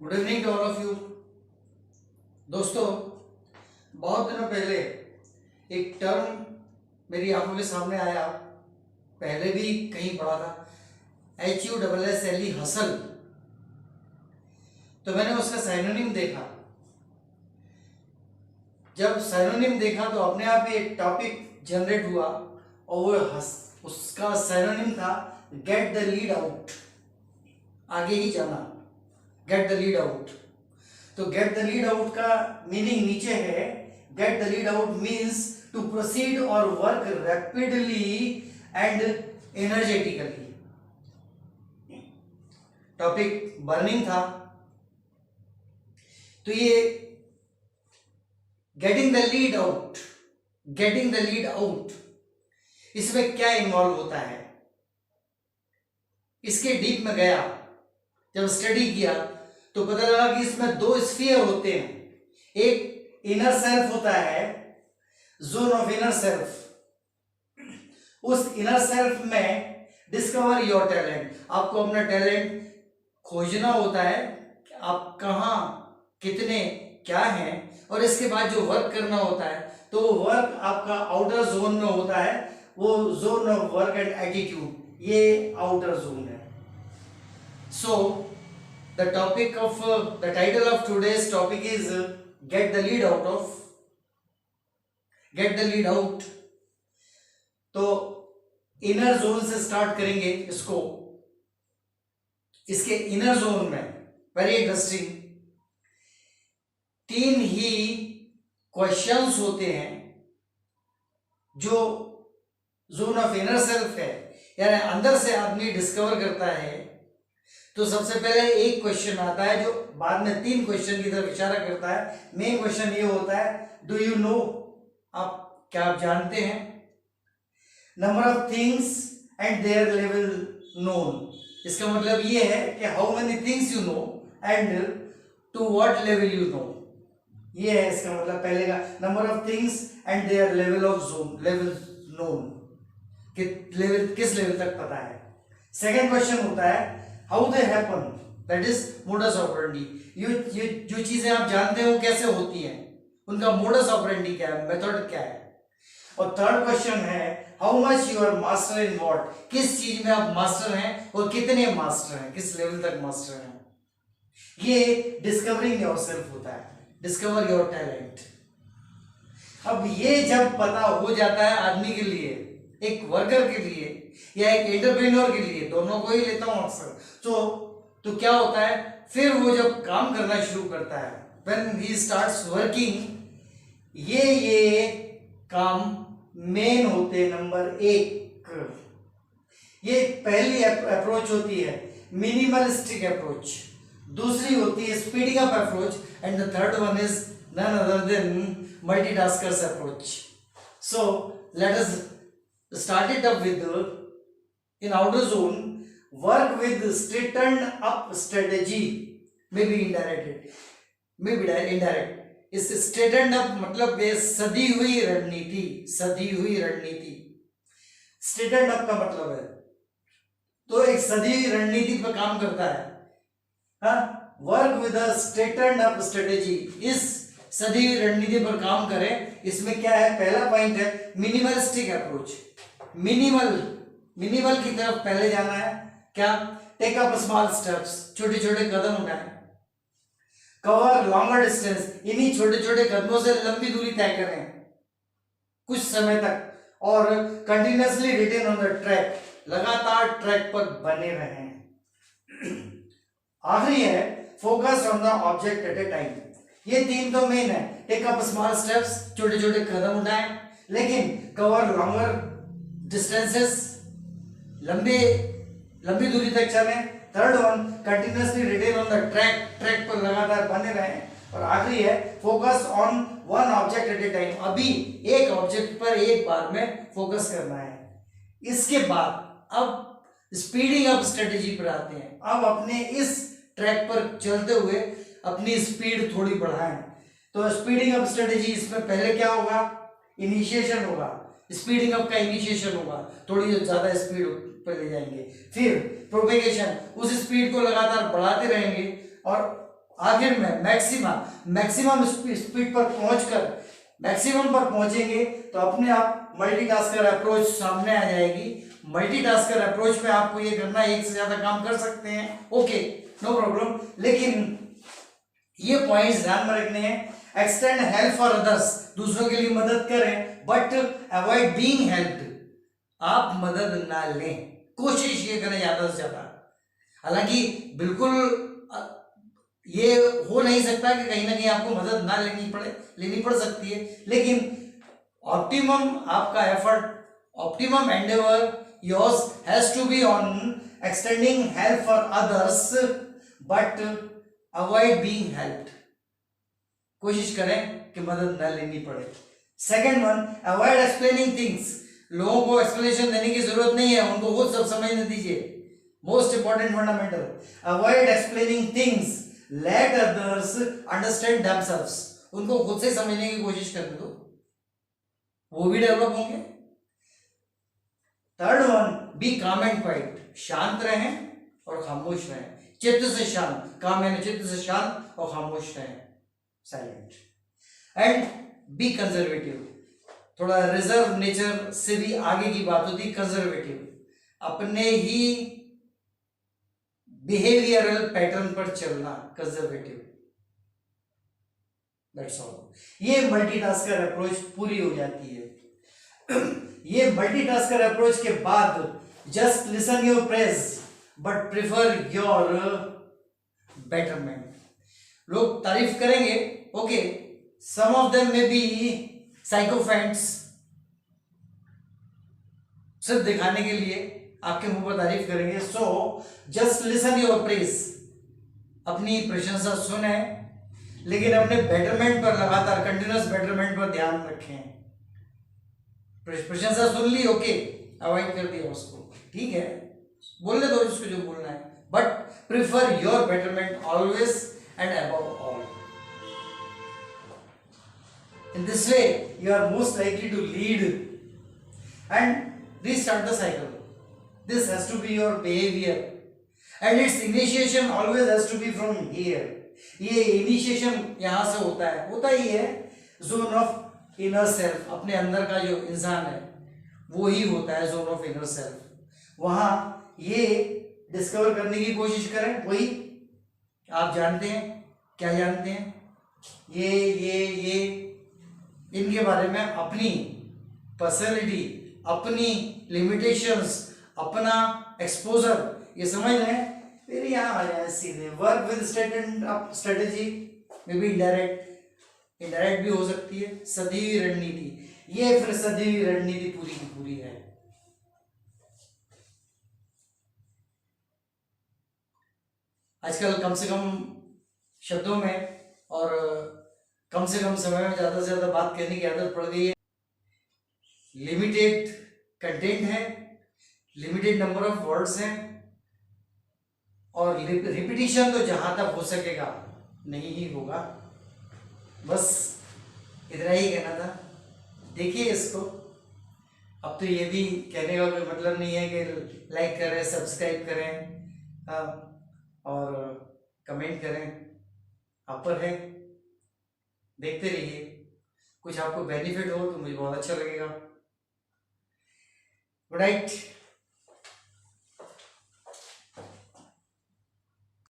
Good evening to all of you. दोस्तों, बहुत दिनों पहले एक टर्म मेरी आंखों के सामने आया, पहले भी कहीं पढ़ा था, HUSSLE हसल। तो मैंने उसका साइनोनिम देखा। जब साइनोनिम देखा तो अपने आप ही एक टॉपिक जनरेट हुआ और वो उसका साइनोनिम था गेट द लीड आउट। आगे ही जाना, गेट द लीड आउट। तो गेट द लीड आउट का मीनिंग नीचे है। Get the lead out means to proceed और work rapidly and energetically. Topic burning था। तो ये getting the lead out, getting the lead out, इसमें क्या इन्वॉल्व होता है, इसके डीप में गया, जब स्टडी किया तो पता लगा कि इसमें दो स्फीयर होते हैं। एक इनर सेल्फ होता है, जोन ऑफ इनर सेल्फ। उस इनर सेल्फ में डिस्कवर योर टैलेंट, आपको अपना टैलेंट खोजना होता है, आप कहां कितने क्या हैं, और इसके बाद जो वर्क करना होता है तो वो वर्क आपका आउटर जोन में होता है। वो zone of work and attitude, ये आउटर जोन है। सो the topic of the title of today's topic is get the lead out of, get the lead out। तो इनर जोन से स्टार्ट करेंगे इसको। इसके इनर जोन में वेरी इंटरेस्टिंग 3 ही questions होते हैं जो जोन ऑफ इनर सेल्फ है, यानी अंदर से आदमी डिस्कवर करता है। तो सबसे पहले एक क्वेश्चन आता है जो बाद में 3 क्वेश्चन की तरफ इशारा करता है। मेन क्वेश्चन ये होता है, डू यू नो, आप क्या आप जानते हैं। Number of things and their level known, इसका मतलब ये है कि how many things you know and to what level you know. ये है इसका मतलब पहले का, number of things and their level of known, level known, कि लेवल किस लेवल तक पता है। सेकंड क्वेश्चन होता है how they happen, that is modus operandi. ये जो चीजें आप जानते हो कैसे होती हैं, उनका मोडस ऑपरेंडी क्या है, मेथड क्या है। और थर्ड क्वेश्चन है how much you are master in what, किस चीज में आप मास्टर हैं और कितने मास्टर हैं, किस लेवल तक मास्टर हैं। ये डिस्कवरिंग योरसेल्फ होता है, डिस्कवर योर टैलेंट। अब ये जब पता हो जाता है आदमी के लिए, एक वर्कर के लिए या एक एंटरप्रेन्योर के लिए, दोनों को ही लेता हूं अक्सर, तो क्या होता है, फिर वो जब काम करना शुरू करता है, व्हेन ही स्टार्ट्स वर्किंग, ये काम मेन होते। नंबर 1, ये पहली अप्रोच होती है मिनिमलिस्टिक अप्रोच, दूसरी होती है speeding up approach, and the third one is none other than multitaskers approach. So let us start it up with in outer zone, work with straightened up strategy, maybe indirect, maybe indirect। इस straightened up मतलब ये सदी हुई रणनीति, सदी हुई रणनीति। straightened up का मतलब है तो एक सदी हुई रणनीति पर काम करता है। हाँ, work with a straightened up strategy, इस सदी हुई रणनीति पर काम करें। इसमें क्या है, पहला पॉइंट है मिनिमलिस्टिक अप्रोच। मिनिमल की तरफ पहले जाना है। क्या, टेक अप स्मॉल स्टेप्स, छोटे छोटे कदम उठाएं। कवर लॉन्गर डिस्टेंस, इन्हीं छोटे छोटे कदमों से लंबी दूरी तय करें कुछ समय तक, और continuously retain on the track, लगातार ट्रैक पर बने रहें। आखिरी है focus on the object at a time. ये 3 तो मेन है, टेक अप स्मॉल स्टेप्स, छोटे छोटे कदम उठाएं, लेकिन कवर लॉन्गर डिस्टेंसेस, लंबी दूरी तक चलें। Third one, continuously retain on the track, track पर लगातार बने रहें। और आखिरी है focus on one object at a time, अभी एक ऑब्जेक्ट पर एक बार में फोकस करना है। इसके बाद अब स्पीडिंग अप स्ट्रेटेजी पर आते हैं। अब अपने इस ट्रैक पर चलते हुए अपनी स्पीड थोड़ी बढ़ाएं। तो स्पीडिंग अप स्ट्रेटेजी, इसमें पहले क्या होगा, इनिशिएशन होगा, स्पीडिंग अप का इनिशिएशन होगा, थोड़ी ज्यादा स्पीड पर ले जाएंगे। फिर प्रोपेगेशन, उस स्पीड को लगातार बढ़ाते रहेंगे और आखिर में मैक्सिमम स्पीड पर पहुंचकर मैक्सिमम पर पहुंचेंगे तो अपने आप मल्टीटास्कर अप्रोच सामने आ जाएगी। मल्टीटास्कर अप्रोच में आपको ये करना है, एक से ज्यादा काम कर सकते हैं, ओके, नो प्रॉब्लम, लेकिन ये पॉइंट्स ध्यान में रखने हैं। एक्सटेंड हेल्प फॉर अदर्स, दूसरों के लिए मदद करें, बट अवॉइड बीइंग हेल्प्ड, आप मदद ना लें, कोशिश ये करें ज्यादा से ज्यादा। हालांकि बिल्कुल ये हो नहीं सकता कि कहीं ना कहीं आपको मदद ना लेनी पड़ सकती है, लेकिन ऑप्टिमम आपका effort, optimum endeavour yours has to be on extending help for others but avoid being helped, कोशिश करें कि मदद न लेनी पड़े। Second one, avoid explaining things, लोगों को एक्सप्लेनेशन देने की जरूरत नहीं है, उनको खुद सब समझने दीजिए, most important fundamental. Avoid explaining things, let others understand themselves, उनको खुद से समझने की कोशिश करने दो, वो भी डेवलप होंगे। थर्ड वन, बी काम एंड क्वाइट, शांत रहें और खामोश रहें, चित्त से शांत, काम यानी चित्त से शांत और खामोश रहें, साइलेंट। एंड बी कंजर्वेटिव, थोड़ा रिजर्व नेचर से भी आगे की बात होती है, कंजर्वेटिव, अपने ही बिहेवियरल पैटर्न पर चलना, कंजर्वेटिव, दैट्स ऑल। ये मल्टीटास्कर अप्रोच पूरी हो जाती है। ये मल्टीटास्कर अप्रोच के बाद just listen your praise but prefer your betterment, लोग तारीफ करेंगे, okay, some of them may be sycophants, सिर्फ दिखाने के लिए आपके मुंह पर तारीफ करेंगे। So just listen your praise, अपनी प्रशंसा सुने, लेकिन अपने बेटरमेंट पर लगातार कंटिन्यूअस बेटरमेंट पर ध्यान रखें। प्रशंसा सुन ली, ओके, अवॉइड कर दिया उसको, ठीक है, बोलने दो जिसको जो बोलना है, but prefer your betterment always and above all. In this way, you are most likely to lead and restart the cycle. This has to be your behavior, and its initiation always has to be from here. ये initiation यहाँ से होता ही है zone of inner self, अपने अंदर का जो इंसान है वो ही होता है zone of inner self। वहाँ ये डिस्कवर करने की कोशिश करें, वही आप जानते हैं, क्या जानते हैं, ये इनके बारे में, अपनी पर्सनैलिटी, अपनी लिमिटेशंस, अपना एक्सपोजर, ये समझ लें, फिर यहाँ आ जाए सीधे work with strategy, may be indirect भी हो सकती है, सदी हुई रणनीति, ये फिर सदी हुई रणनीति पूरी की पूरी है। आजकल कम से कम शब्दों में और कम से कम समय में ज्यादा से ज्यादा बात करने की आदत पड़ गई है। लिमिटेड कंटेंट है, लिमिटेड नंबर ऑफ वर्ड्स हैं, और रिपीटिशन तो जहां तक हो सकेगा नहीं ही होगा। बस इतना ही कहना था। देखिए इसको, अब तो ये भी कहने का कोई मतलब नहीं है कि लाइक करें, सब्सक्राइब करें और कमेंट करें, आप पर है, देखते रहिए, कुछ आपको बेनिफिट हो तो मुझे बहुत अच्छा लगेगा। Good night.